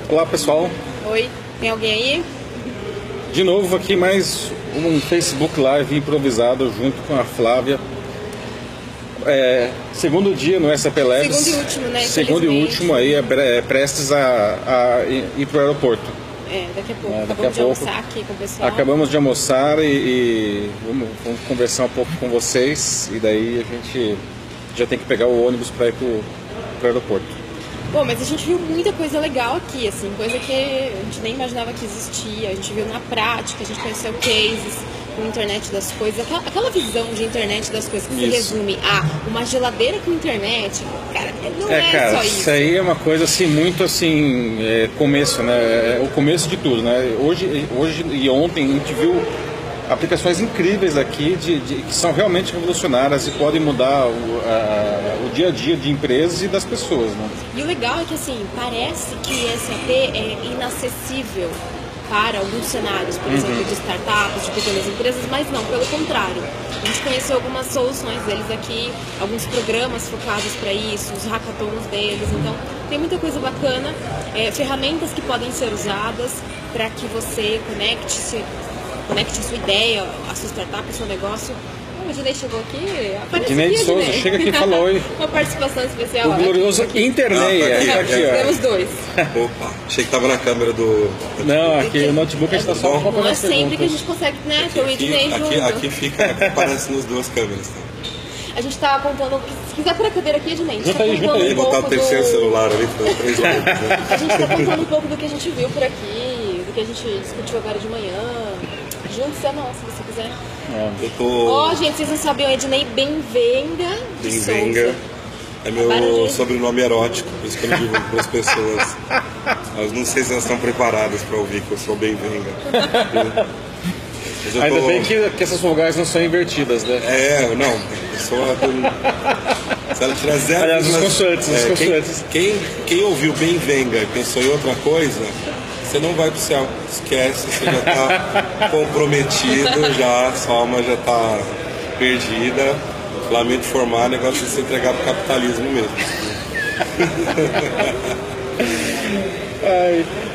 Olá pessoal, Oi, tem alguém aí? de novo aqui mais um Facebook Live improvisado junto com a Flávia. Segundo dia no SAP Labs. Segundo e último, né? Segundo e último aí, prestes a ir para o aeroporto. Daqui a pouco. Daqui Acabamos a de pouco. almoçar aqui com o pessoal. Acabamos de almoçar e vamos conversar um pouco com vocês e daí a gente já tem que pegar o ônibus para ir para o aeroporto. Bom, mas a gente viu muita coisa legal aqui, assim, coisa que a gente nem imaginava que existia. A gente viu na prática, a gente conheceu cases com internet das coisas, aquela visão de internet das coisas que se resume a uma geladeira com internet. Cara, não é cara, só isso. Isso aí é uma coisa assim, muito assim, começo, né? É o começo de tudo, né? Hoje e ontem a gente viu aplicações incríveis aqui que são realmente revolucionárias e podem mudar o dia a dia de empresas e das pessoas, né? E o legal é que, assim, parece que SAP é inacessível para alguns cenários, por exemplo, de startups, de pequenas empresas, mas não, pelo contrário. A gente conheceu algumas soluções deles aqui, alguns programas focados para isso, os hackathons deles, então tem muita coisa bacana, ferramentas que podem ser usadas para que você conecte a sua ideia, a sua startup, o seu negócio. O Dinei chegou aqui, apareceu Dinei de aqui, Souza, Dinei. chega aqui e fala oi. Uma participação especial. O glorioso Internet, tá aqui, ó. Temos dois. Opa, achei que tava na câmera do... Não, aqui o notebook a gente tá só Bom, colocando Não é as sempre que a perguntas. gente consegue, né, ter o Ednei junto. Aqui fica, aqui aparece nas duas câmeras. Tá? A gente tá contando, se quiser por a cadeira aqui, Ednei, a gente Junta tá aí, junta contando aí. um Botar o pouco terceiro do... celular ali para três lados. Né? A gente tá contando um pouco do que a gente viu por aqui, do que a gente discutiu agora de manhã. Junte-se a nós, se você quiser. Eu tô... Ó, gente, vocês não sabem, o Ednei Benvenga de Benvenga. Souza. É meu sobrenome erótico, por isso que eu não digo para as pessoas. Mas não sei se elas estão preparadas para ouvir que eu sou Benvenga. Mas eu Ainda tô... bem que essas vogais não são invertidas, né? Não, a pessoa... Se ela tirar zero... Aliás, os consoantes, Quem ouviu Benvenga e pensou em outra coisa, você não vai pro céu. Esquece, você já tá comprometido, já, a sua alma já tá perdida. Lamento informar, negócio de se entregar pro capitalismo mesmo.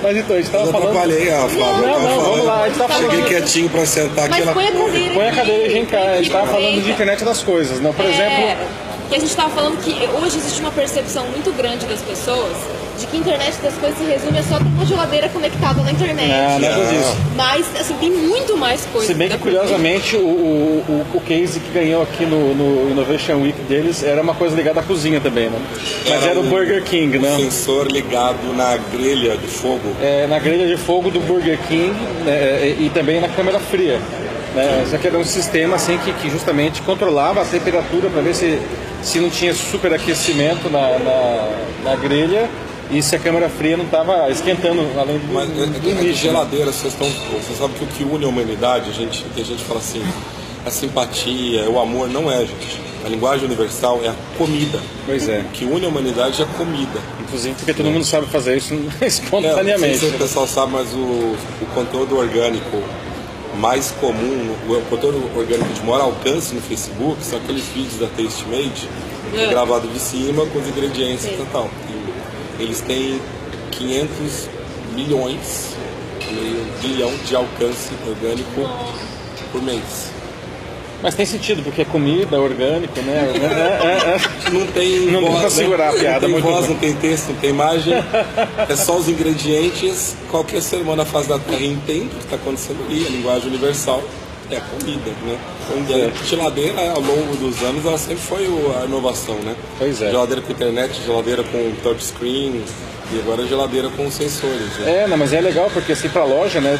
Mas então, a gente tava Eu falando... atrapalhei a Flávia. Não, vamos lá, a gente tava Cheguei falando... quietinho pra sentar aqui. Mas põe a cadeira Põe a cadeira e vem cá, a gente tava falando de aproveita. internet das coisas, não? Por exemplo... Que a gente estava falando que hoje existe uma percepção muito grande das pessoas de que a internet das coisas se resume a só ter uma geladeira conectada na internet. Nada disso. Mas, assim, tem muito mais coisa. Se bem que, curiosamente, o case que ganhou aqui no Innovation Week deles era uma coisa ligada à cozinha também, né? Mas era o Burger King, né? O sensor ligado na grelha de fogo. Na grelha de fogo do Burger King, né, e também na câmera fria. Né? Isso aqui era um sistema assim, que justamente controlava a temperatura para ver se não tinha superaquecimento na grelha e se a câmera fria não estava esquentando além do Mas limite. geladeira, você sabe que o que une a humanidade, tem gente que fala assim, a simpatia, o amor, não é, gente. A linguagem universal é a comida. Pois é. O que une a humanidade é a comida. Inclusive porque todo mundo sabe fazer isso Não espontaneamente. sei se o pessoal sabe, mas o conteúdo orgânico mais comum, o conteúdo orgânico de maior alcance no Facebook são aqueles vídeos da TasteMade gravado de cima com os ingredientes e tal. E eles têm 500 milhões, meio bilhão de alcance orgânico por mês. Mas tem sentido, porque é comida, orgânico, né? Não tem Não dá voz, pra segurar a piada, não tem muito voz, bem. não tem texto, não tem imagem. É só os ingredientes. Qualquer ser humano na face da Terra entende o que está acontecendo ali. A linguagem universal é a comida, né? E a geladeira, ao longo dos anos, ela sempre foi a inovação, né? Pois é. Geladeira com internet, geladeira com touchscreen e agora geladeira com sensores. Né? Não, mas é legal porque assim pra loja, né?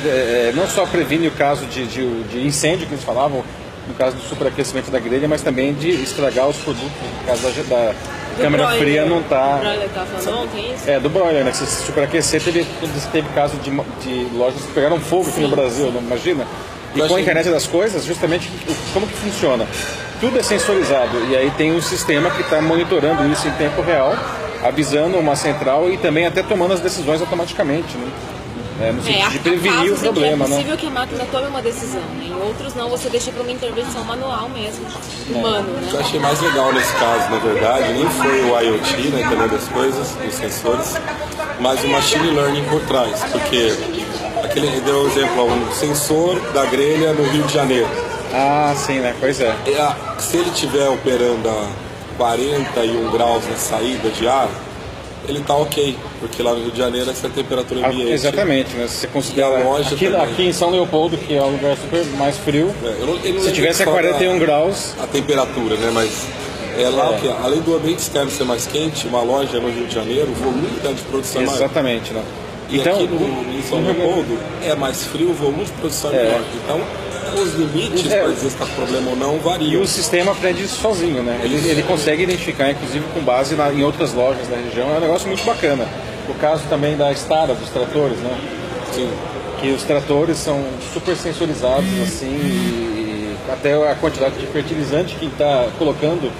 Não só previne o caso de incêndio que eles falavam, no caso do superaquecimento da grelha, mas também de estragar os produtos, no caso da câmera broiler. fria não tá... O broiler tá falando ontem, isso? do broiler, né? Que se superaquecer, teve caso de lojas que pegaram fogo aqui no Brasil, não imagina? E com a internet das coisas, justamente, como que funciona? Tudo é sensorizado e aí tem um sistema que está monitorando isso em tempo real, avisando uma central e também até tomando as decisões automaticamente, né? No sentido de prevenir o problema, é né? possível que a máquina tome uma decisão, né? Em outros não, você deixa para uma intervenção manual mesmo, humano, O que eu né? achei mais legal nesse caso, na verdade, nem foi o IoT, né, Internet das Coisas, os sensores, mas o machine learning por trás, porque ele deu um exemplo, um sensor da grelha no Rio de Janeiro. Ah, sim, né? Pois é. Se ele estiver operando a 41 graus na saída de ar, ele está ok, porque lá no Rio de Janeiro essa é a temperatura ambiente. Exatamente, né? Se você considera aqui em São Leopoldo, que é um lugar super mais frio, se tivesse a 41 graus... A temperatura, né? Mas é lá que, além do ambiente externo ser mais quente, uma loja no Rio de Janeiro, o volume de produção é maior. Exatamente, né? E então, aqui em São Leopoldo é mais frio, o volume de produção é menor. Então, os limites para dizer se está com problema ou não variam. E o sistema aprende isso sozinho, né? Ele consegue identificar, inclusive com base em outras lojas da região. É um negócio muito bacana. O caso também da Stara, dos tratores, né? Sim. Que os tratores são super sensorizados, assim, e até a quantidade de fertilizante que está colocando.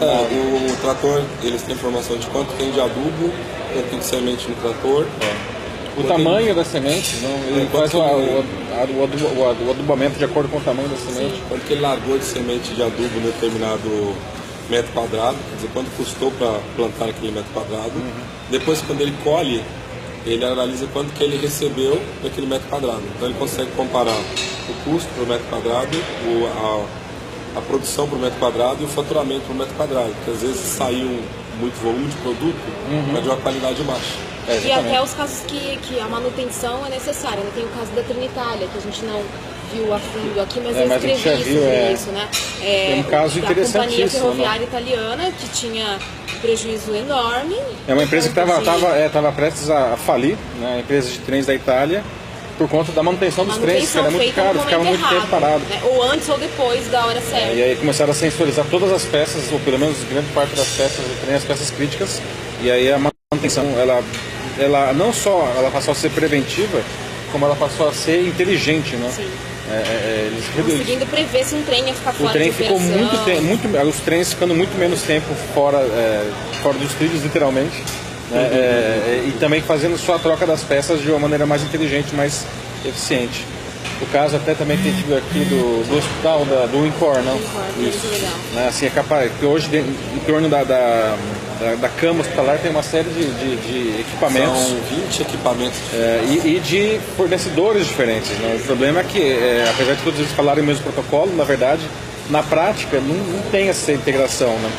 O trator, eles têm informação de quanto tem de adubo, quanto tem de semente no trator. O tamanho da semente, não, ele faz o adubamento de acordo com o tamanho da semente. Sim. Quanto que ele largou de semente de adubo em determinado metro quadrado, quer dizer, quanto custou para plantar aquele metro quadrado. Depois, quando ele colhe, ele analisa quanto que ele recebeu daquele metro quadrado. Então ele consegue comparar o custo por metro quadrado, a produção por metro quadrado e o faturamento por metro quadrado. Porque às vezes saiu muito volume de produto, mas de uma qualidade baixa. E até os casos que a manutenção é necessária, né? Tem o caso da Trenitalia, que a gente não viu a fundo aqui, mas eu escrevi sobre isso, né? Tem um caso interessantíssimo. A companhia ferroviária italiana, que tinha prejuízo enorme. É uma empresa que estava prestes a falir, né? A empresa de trens da Itália, por conta da manutenção dos trens, que era muito caro, ficava muito tempo parado. Né? Ou antes ou depois da hora certa. E aí começaram a sensorizar todas as peças, ou pelo menos grande parte das peças do trem, as peças críticas, e aí a manutenção, ela não só ela passou a ser preventiva, como ela passou a ser inteligente, né? Sim. Eles conseguindo prever se um trem ia ficar fora o trem de ficou operação. os trens ficando muito menos tempo fora dos trilhos, literalmente, né? E também fazendo só a troca das peças de uma maneira mais inteligente, mais eficiente. O caso até também que a gente viu aqui do hospital, do INCOR, não? Isso, legal. Né? Assim, é capaz, que hoje em torno da cama hospitalar tem uma série de equipamentos. São 20 equipamentos e de fornecedores diferentes, né? O problema é que, apesar de todos eles falarem o mesmo protocolo, na verdade, na prática, não tem essa integração, né?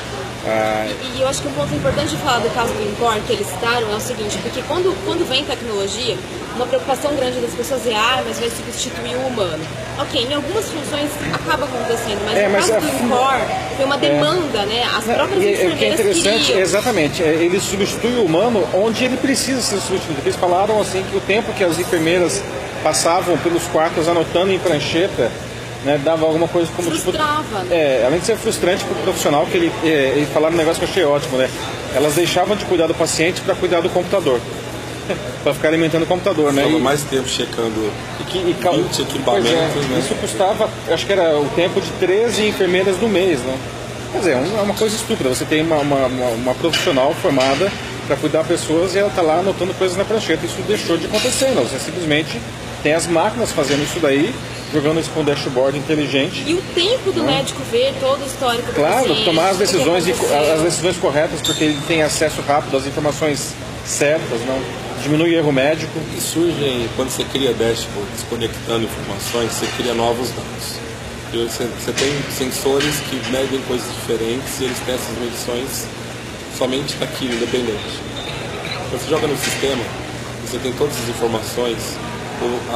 E eu acho que um ponto importante de falar do caso do INCOR que eles citaram é o seguinte, porque quando vem tecnologia, uma preocupação grande das pessoas é mas vai substituir o humano. Ok, em algumas funções acaba acontecendo, mas no caso do INCOR tem uma demanda, né? As próprias enfermeiras o que é interessante, queriam. Exatamente, ele substitui o humano onde ele precisa ser substituído. Eles falaram assim que o tempo que as enfermeiras passavam pelos quartos anotando em prancheta, né, dava alguma coisa como frustrava, né? Além de ser frustrante para o profissional, que ele falaram um negócio que eu achei ótimo, né? Elas deixavam de cuidar do paciente para cuidar do computador. Para ficar alimentando o computador, né? Estava mais tempo checando 20 equipamentos, né? Isso custava, acho que era o tempo de 13 enfermeiras no mês, né? Quer dizer, é uma coisa estúpida. Você tem uma profissional formada para cuidar de pessoas e ela está lá anotando coisas na prancheta. Isso deixou de acontecer, não. Você simplesmente tem as máquinas fazendo isso daí, jogando isso com um dashboard inteligente. E o tempo do médico ver todo o histórico do paciente. Claro, tomar as decisões corretas, porque ele tem acesso rápido às informações certas, não diminui o erro médico. E surgem, quando você cria dashboards conectando informações, você cria novos dados. E você tem sensores que medem coisas diferentes e eles têm essas medições somente daquilo, independente. Quando você joga no sistema, você tem todas as informações,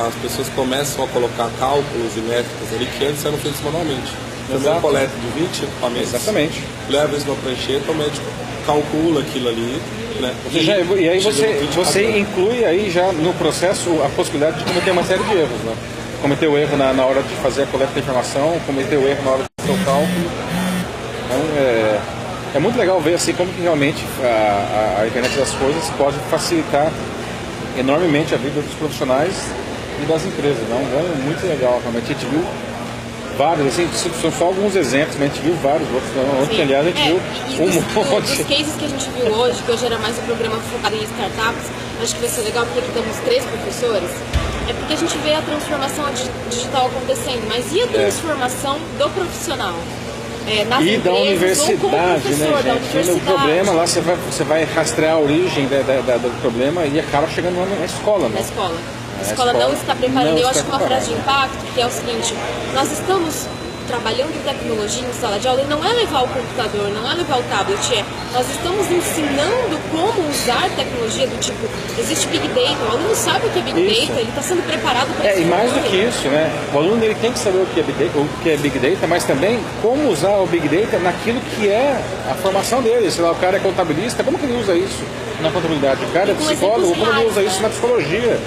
as pessoas começam a colocar cálculos e métricas ali que antes eram feitos manualmente. Primeiro coleta de 20 equipamentos. Exatamente. Leva isso numa prancheta, o médico calcula aquilo ali, né? E aí você inclui aí já no processo a possibilidade de cometer uma série de erros, né? Cometer o erro na hora de fazer a coleta da informação, cometer o erro na hora de fazer o cálculo. Então é muito legal ver assim como que realmente a internet das coisas pode facilitar enormemente a vida dos profissionais e das empresas, não? É muito legal, realmente. A gente viu vários, assim, são só alguns exemplos, mas a gente viu vários outros. Ontem, aliás, a gente viu monte. Dos cases que a gente viu hoje, que hoje era mais um programa focado em startups, acho que vai ser legal porque aqui temos 3 professores, é porque a gente vê a transformação digital acontecendo, mas e a transformação do profissional? nas e da empresas ou como universidade, professor né, da gente? universidade. O problema lá, você vai rastrear a origem do problema e acaba chegando lá na escola, Na né? escola. A A escola escola não está preparando. não Eu está acho que uma frase de preparada. impacto, que é o seguinte: nós estamos trabalhando tecnologia em sala de aula e não é levar o computador, não é levar o tablet, nós estamos ensinando como usar tecnologia do tipo, existe Big Data, o aluno sabe o que é Big Isso. Data, ele está sendo preparado para E mais do que isso, né? O aluno ele tem que saber o que é Big Data, mas também como usar o Big Data naquilo que é a formação dele. Sei lá, o cara é contabilista, como que ele usa isso na contabilidade? O cara é com psicólogo, exemplos como ele usa reais, isso né? na psicologia?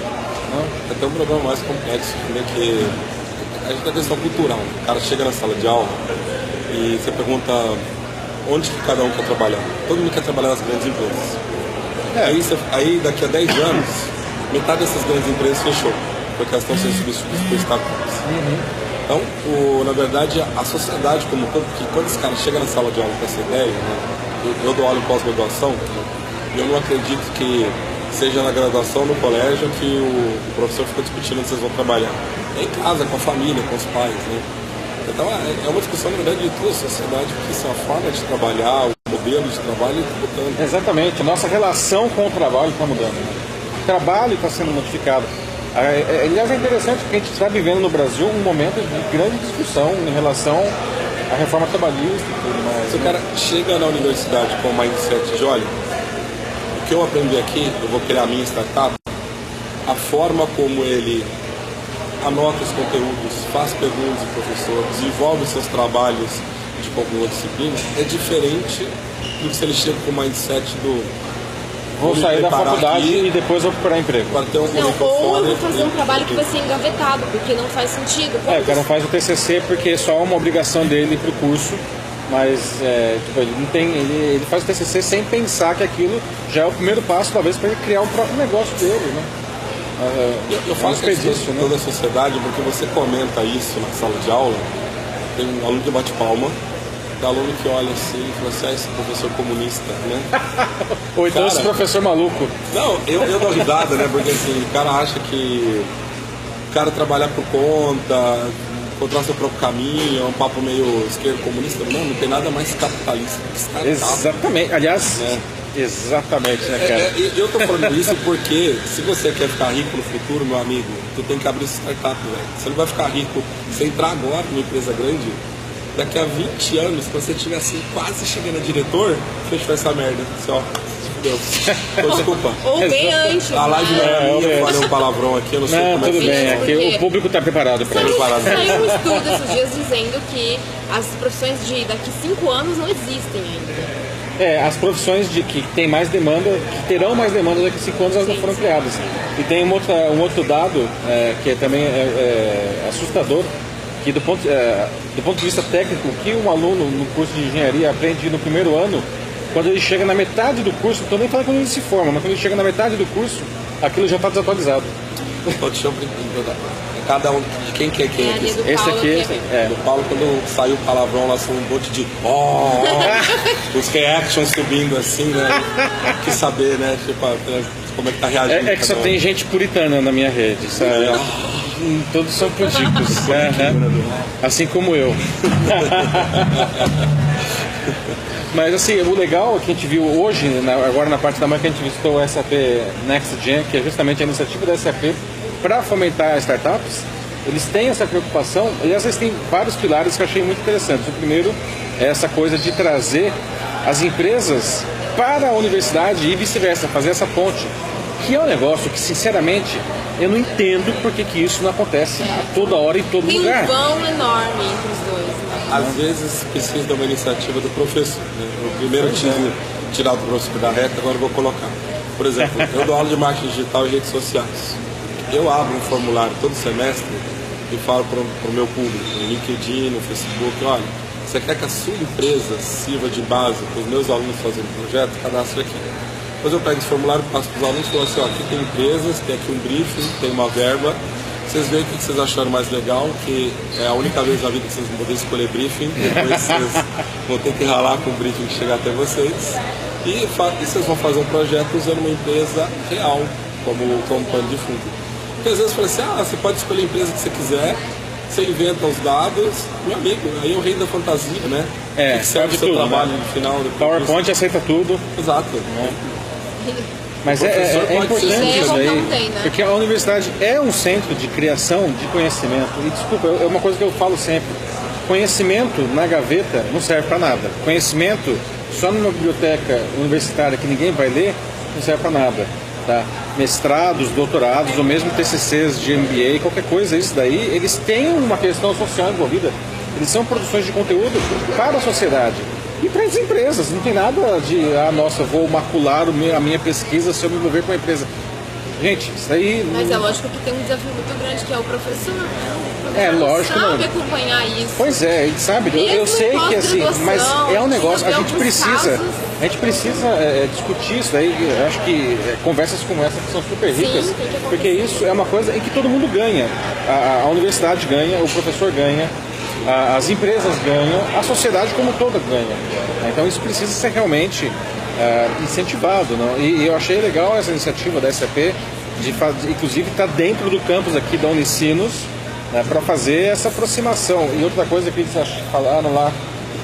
Até um problema mais complexo, né, que a gente tem a questão cultural. O cara chega na sala de aula e você pergunta onde que cada um quer trabalhar. Todo mundo quer trabalhar nas grandes empresas. Aí daqui a 10 anos, metade dessas grandes empresas fechou, porque elas estão sendo substituídas por startups. Então, na verdade, a sociedade como um todo, que quando esse cara chega na sala de aula com essa ideia, né, eu dou aula em pós-graduação, e eu não acredito que seja na graduação, no colégio, que o professor fica discutindo onde vocês vão trabalhar. É em casa, com a família, com os pais, né? Então é uma discussão, na verdade, de toda a sociedade, porque isso é a forma de trabalhar, o modelo de trabalho está mudando. Exatamente, a nossa relação com o trabalho está mudando. Né? O trabalho está sendo modificado. Aliás, é interessante porque a gente está vivendo no Brasil um momento de grande discussão em relação à reforma trabalhista e tudo mais. Se o cara chega na universidade com o mindset de, olha, o que eu aprendi aqui, eu vou criar a minha startup, a forma como ele anota os conteúdos, faz perguntas ao professor, desenvolve seus trabalhos de alguma disciplina, é diferente do que se ele chega com o mindset do Vou me sair da preparar faculdade aqui e depois vou procurar emprego. para ter um Não, currículo ou eu fora vou fazer um e- trabalho que vai ser engavetado, porque não faz sentido. O cara faz o TCC porque é só uma obrigação dele para o curso, mas tipo, ele não tem, ele faz o TCC sem pensar que aquilo já é o primeiro passo, talvez, para ele criar o próprio negócio dele, né? Eu falo que é desperdício, de toda a sociedade, porque você comenta isso na sala de aula, tem um aluno que bate palma, tem aluno que olha assim e fala assim, esse professor comunista, né? Ou então Cara, esse professor maluco. Não, eu dou risada, né? Porque assim, o cara acha que o cara trabalhar por conta, encontrar seu próprio caminho, é um papo meio esquerdo comunista. Não tem nada mais capitalista do que startup. Exatamente. Aliás, Né? exatamente, né, cara? Eu tô falando isso porque se você quer ficar rico no futuro, meu amigo, tu tem que abrir essa startup, velho. Você não vai ficar rico se entrar agora numa empresa grande. Daqui a 20 anos, quando você estiver assim, quase chegando a diretor, fechou essa merda. Assim, ó, se fudeu. Então, desculpa. Ou bem antes. A live não era minha, eu é. falei um palavrão aqui, eu não sei Não, como é tudo que bem, é. aqui Porque- o público está preparado para isso. Preparado. Saiu um estudo esses dias dizendo que as profissões de daqui 5 anos não existem ainda. As profissões que tem mais demanda, que terão mais demanda daqui a 5 anos, elas não foram criadas. E tem um outro dado que também é assustador, que do ponto de vista técnico, o que um aluno no curso de engenharia aprende no primeiro ano, quando ele chega na metade do curso, não estou nem falando quando ele se forma, mas quando ele chega na metade do curso, aquilo já está desatualizado. Então, deixa eu brincar. Cada um, de quem que é quem É, aqui? ali do Esse Paulo, aqui, que Do Paulo, quando saiu o palavrão lá, saiu um monte de os reactions subindo assim, né? Quis saber, né? Tipo, como é que tá reagindo. É que só cada um. tem gente puritana na minha rede, sabe? Todos são puticos, assim como eu. Mas assim, o legal é que a gente viu hoje, agora na parte da manhã, que a gente visitou o SAP Next Gen, que é justamente a iniciativa da SAP para fomentar startups. Eles têm essa preocupação, aliás, eles têm vários pilares que eu achei muito interessantes. O primeiro é essa coisa de trazer as empresas para a universidade e vice-versa, fazer essa ponte, que é um negócio que, sinceramente, eu não entendo por que isso não acontece a toda hora em todo tem um lugar. vão enorme entre os dois. Né? Às vezes precisa de uma iniciativa do professor. Né? Eu primeiro tive tirar do professor da reta, agora eu vou colocar. Por exemplo, eu dou aula de marketing digital e redes sociais. Eu abro um formulário todo semestre e falo para o meu público, no LinkedIn, no Facebook, olha, você quer que a sua empresa sirva de base para os meus alunos fazerem projeto? Cadastre aqui. Depois eu pego esse formulário, passo para os alunos e falo assim, ó, aqui tem empresas, tem aqui um briefing, tem uma verba, vocês veem o que vocês acharam mais legal, que é a única vez na vida que vocês vão poder escolher briefing, depois vocês vão ter que ralar com o briefing que chegar até vocês, e vocês vão fazer um projeto usando uma empresa real como pano de fundo. Porque às vezes eu falo assim, você pode escolher a empresa que você quiser, você inventa os dados, meu amigo, aí é o rei da fantasia, né? Que serve o seu tudo, trabalho né? no final. PowerPoint aceita tudo. Exato. Mas O é professor pode importante ser isso aí, não tem, né? porque a universidade é um centro de criação de conhecimento. E desculpa, é uma coisa que eu falo sempre. Conhecimento na gaveta não serve para nada. Conhecimento só numa biblioteca universitária que ninguém vai ler não serve para nada. Tá? Mestrados, doutorados, ou mesmo TCCs de MBA, qualquer coisa, isso daí, eles têm uma questão social envolvida. Eles são produções de conteúdo para a sociedade. E para as empresas, não tem nada de, nossa, vou macular a minha pesquisa se eu me envolver com a empresa. Gente, isso aí... Mas é lógico que tem um desafio muito grande, que é o professor, né? O professor lógico, sabe não. acompanhar isso. Pois é, sabe, eu sei que assim, mas é um negócio, a gente precisa discutir isso daí, eu acho que conversas como essa que são super ricas, Sim, tem que porque isso é uma coisa em que todo mundo ganha, a universidade ganha, o professor ganha, as empresas ganham, a sociedade como toda ganha, então isso precisa ser realmente incentivado, não? E eu achei legal essa iniciativa da SAP, inclusive está dentro do campus aqui da Unicinos, para fazer essa aproximação. E outra coisa que eles falaram lá,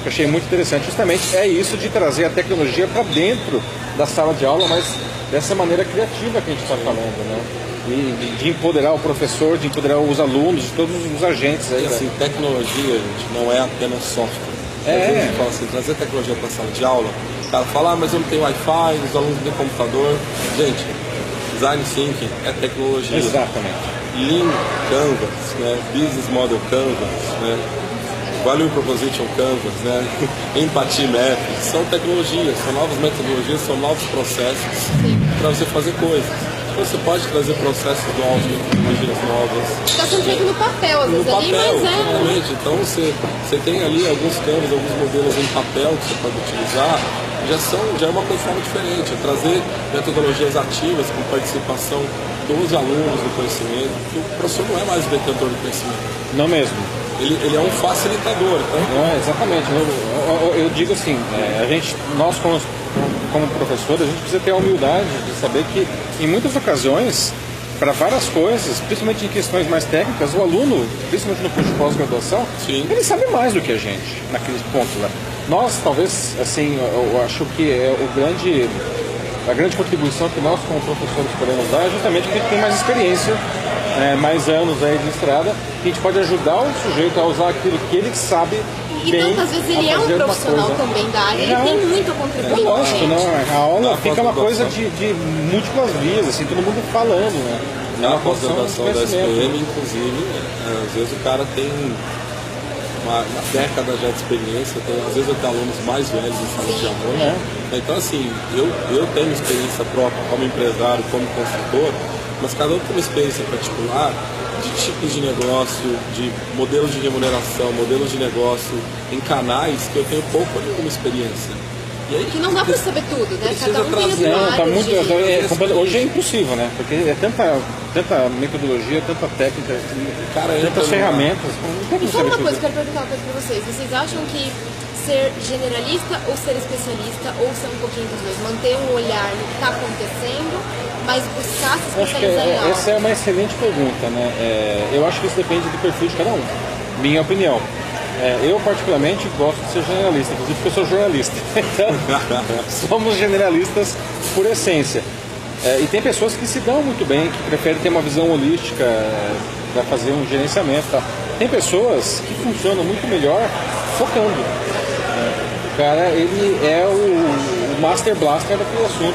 que eu achei muito interessante, justamente é isso de trazer a tecnologia para dentro da sala de aula, mas dessa maneira criativa que a gente está falando, né? E de empoderar o professor, de empoderar os alunos, de todos os agentes aí. Assim, tecnologia, gente, não é apenas software. Às vezes a gente fala assim, trazer tecnologia para a sala de aula, o cara fala, mas eu não tenho Wi-Fi, os alunos não têm computador. Gente, Design Thinking é tecnologia. Exatamente. Lean Canvas, né? Business Model Canvas, né? Value Proposition Canvas, né? Empathy Map, são tecnologias, são novas metodologias, são novos processos para você fazer coisas. Você pode trazer processos novos, tecnologias novas. Está sendo feito no papel, às vezes No ali, papel, mas exatamente. Então você tem ali alguns canvas, alguns modelos em papel que você pode utilizar, já é uma coisa diferente. É trazer metodologias ativas com participação dos alunos do conhecimento, porque o professor não é mais o detentor do conhecimento. Não mesmo. Ele é um facilitador, tá? Exatamente. Eu digo assim, nós como professores, a gente precisa ter a humildade de saber que, em muitas ocasiões, para várias coisas, principalmente em questões mais técnicas, o aluno, principalmente no curso de pós-graduação, ele sabe mais do que a gente naqueles pontos lá. Nós, talvez, assim, eu acho que a grande contribuição que nós, como professores, podemos dar é justamente porque a gente tem mais experiência, mais anos aí de estrada, que a gente pode ajudar o sujeito a usar aquilo que ele sabe e bem. tantas vezes ele é um profissional também da área, ele tem muito a contribuir. Lógico, não. A aula fica uma coisa de múltiplas vias, assim, todo mundo falando, né? Na pós-graduação da SPM, inclusive, às vezes o cara tem uma década já de experiência, às vezes eu tenho alunos mais velhos em sala de aula. Então, assim, eu tenho experiência própria como empresário, como consultor, mas cada um tem uma experiência particular de tipos de negócio, de modelos de remuneração, modelos de negócio, em canais que eu tenho pouco ou nenhuma experiência. E aí, que não dá para saber tudo, né? Cada um tem a tá muito, hoje é impossível, né? Porque é tanta metodologia, tanta técnica, tantas ferramentas. E só uma coisa, eu quero perguntar uma coisa para vocês. Vocês acham que ser generalista ou ser especialista, ou ser um pouquinho dos dois? Manter um olhar no que está acontecendo, mas buscar se especializar em algo? Essa é uma excelente pergunta, né? Eu acho que isso depende do perfil de cada um. Minha opinião. Eu, particularmente, gosto de ser generalista, inclusive porque eu sou jornalista. Então, somos generalistas por essência. E tem pessoas que se dão muito bem, que preferem ter uma visão holística para fazer um gerenciamento. Tá? Tem pessoas que funcionam muito melhor focando. O cara, ele é o master blaster daquele assunto,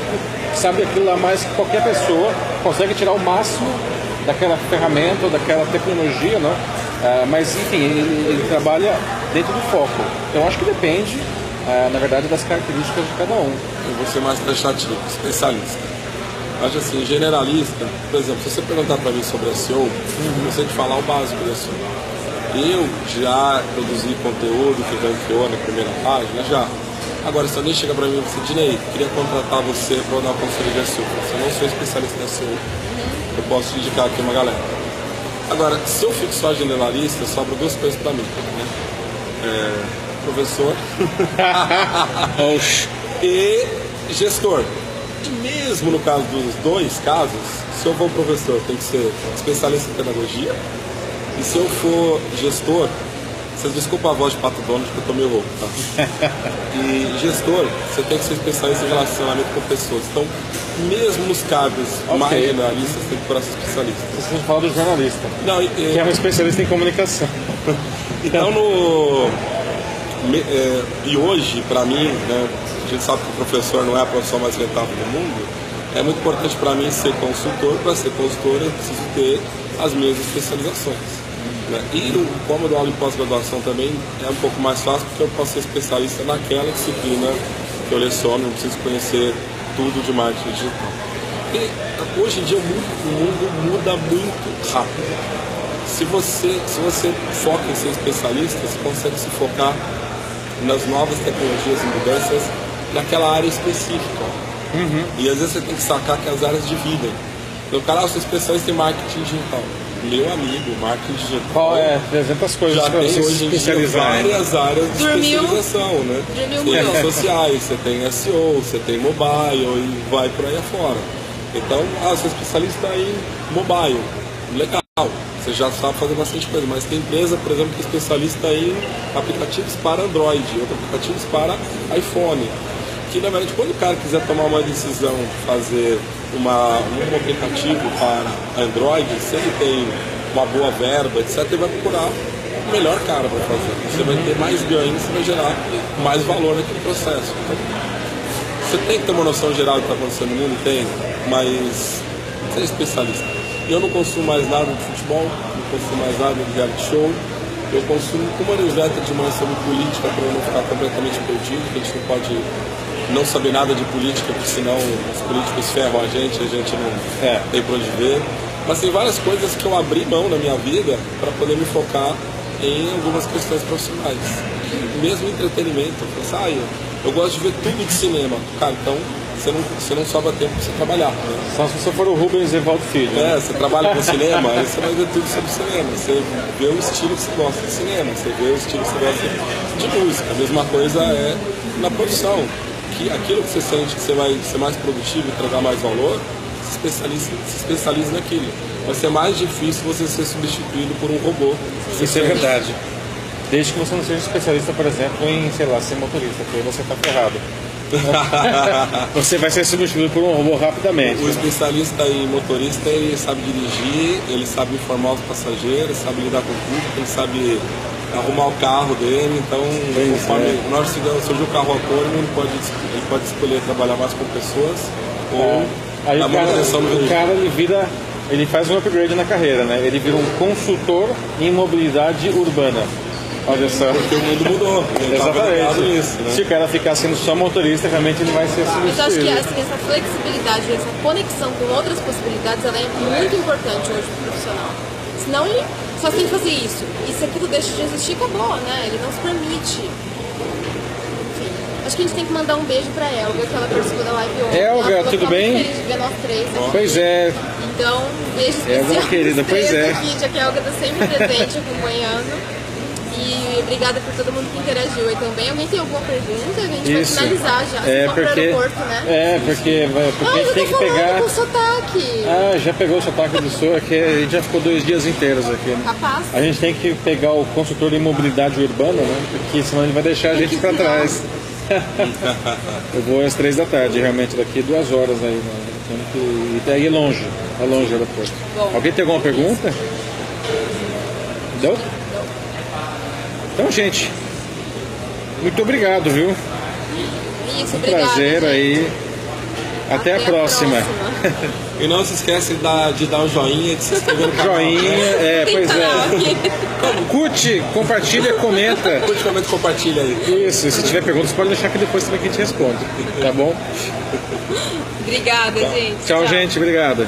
sabe aquilo lá mais que qualquer pessoa, consegue tirar o máximo daquela ferramenta ou daquela tecnologia, né? Mas, enfim, ele trabalha dentro do foco. Então, acho que depende, na verdade, das características de cada um. Eu vou ser mais taxativo, especialista. Acho assim, generalista, por exemplo, se você perguntar para mim sobre SEO, eu sei te falar o básico da SEO. Eu já produzi conteúdo que ranqueou na primeira página, já. Agora, se alguém chega para mim e diz, Dinei, queria contratar você para dar uma consultoria de SEO. Se eu não sou especialista em SEO, eu posso te indicar aqui uma galera. Agora, se eu fico só generalista, sobra duas coisas para mim. Né? Professor e gestor. E mesmo no caso dos dois casos, se eu for professor, tem que ser especialista em pedagogia, E se eu for gestor, vocês desculpam a voz de Pato Donald, porque eu tô meio louco, tá? E gestor, você tem que ser especialista em relacionamento com pessoas. Então, mesmo nos cargos mais generalistas, tem que procurar ser especialista. Você fala do jornalista, Não, que é um especialista em comunicação. Então, e hoje, para mim, né, a gente sabe que o professor não é a profissão mais rentável do mundo, é muito importante para mim ser consultor. Para ser consultor, eu preciso ter as minhas especializações. Né? E como eu dou aula em pós-graduação também, é um pouco mais fácil, porque eu posso ser especialista naquela disciplina que eu leciono, não preciso conhecer tudo de marketing digital. E hoje em dia o mundo muda muito rápido. Se você foca em ser especialista, você consegue se focar nas novas tecnologias e mudanças naquela área específica. E às vezes você tem que sacar que as áreas dividem. Então, cara, eu sou especialista em marketing digital. Meu amigo, marketing digital. Qual é? 300 coisas já para tem você hoje se em dia especializar. várias áreas de especialização, né? Tem redes sociais, você tem SEO, você tem mobile e vai por aí afora. Então, você é especialista em mobile. Legal. Você já sabe fazer bastante coisa, mas tem empresa, por exemplo, que é especialista em aplicativos para Android, outros aplicativos para iPhone. Que, na verdade, quando o cara quiser tomar uma decisão, fazer um aplicativo para Android, se ele tem uma boa verba, etc., ele vai procurar o melhor cara para fazer. Você vai ter mais ganhos, você vai gerar mais valor naquele processo. Então, você tem que ter uma noção geral do que está acontecendo no mundo, tem, mas você é especialista. Eu não consumo mais nada de futebol, não consumo mais nada de reality show. Eu consumo uma newsletter de manhã sobre política para eu não ficar completamente perdido, que a gente não pode não saber nada de política, porque senão os políticos ferram a gente não tem para onde ver. Mas tem várias coisas que eu abri mão na minha vida para poder me focar em algumas questões profissionais. Mesmo entretenimento. Eu gosto de ver tudo de cinema. Cara, então você não sobra tempo para você trabalhar. Né? Só se você for o Rubens Evaldo Filho. Você trabalha com cinema, aí você vai ver tudo sobre cinema. Você vê o estilo que você gosta de cinema, você vê o estilo que você gosta de música. A mesma coisa é na profissão. Que aquilo que você sente que você vai ser mais produtivo e entregar mais valor, se especialize naquilo. Vai ser mais difícil você ser substituído por um robô. Isso é verdade. Desde que você não seja especialista, por exemplo, em, sei lá, ser motorista, porque aí você está ferrado. Você vai ser substituído por um robô rapidamente. O especialista em motorista, ele sabe dirigir, ele sabe informar os passageiros, sabe lidar com o público, ele sabe arrumar o carro dele. Então, conforme nós surgiu o carro autônomo, ele pode escolher trabalhar mais com pessoas ou aí na manutenção do veículo. O cara ele faz um upgrade na carreira, né? Ele vira um consultor em mobilidade urbana. Olha só. Porque o mundo mudou. Exatamente. Nisso, né? Se o cara ficar sendo só motorista, realmente ele vai ser substituído. Mas eu acho que assim, essa flexibilidade, essa conexão com outras possibilidades, ela é muito importante hoje para o profissional. Senão ele só tem que fazer isso. E se aquilo deixa de existir, acabou, né? Ele não se permite. Enfim, acho que a gente tem que mandar um beijo pra Elga, que ela participou da live ontem. Elga, tudo bem? Muito feliz de ver nós três aqui. Pois é. Então, um beijo especial. Elga, querida, pois é. Aqui, já que a Elga tá sempre presente, acompanhando. E obrigada por todo mundo que interagiu aí também. Alguém tem alguma pergunta? A gente vai finalizar já. Porque pro aeroporto, né? Porque a gente tem que pegar. Com sotaque. Já pegou o sotaque do sul, aqui a gente já ficou 2 dias inteiros aqui, né? Capaz. A gente tem que pegar o consultor de mobilidade urbana, né? Porque senão ele vai deixar a gente pra trás. Eu vou às 3 da tarde, realmente, daqui 2 horas aí, né? E daí é longe o aeroporto. Bom, alguém tem alguma pergunta? Não? Então, gente, muito obrigado, viu? Isso, obrigado. Prazer gente. aí. Até a próxima. E não se esquece de dar um joinha, de se inscrever no canal. Joinha, pois é. Curte, compartilha, comenta. Curte, comenta e compartilha aí. Isso, se tiver perguntas, pode deixar que depois também que a gente responde. Tá bom? Obrigada, gente. Tchau, gente. Obrigado.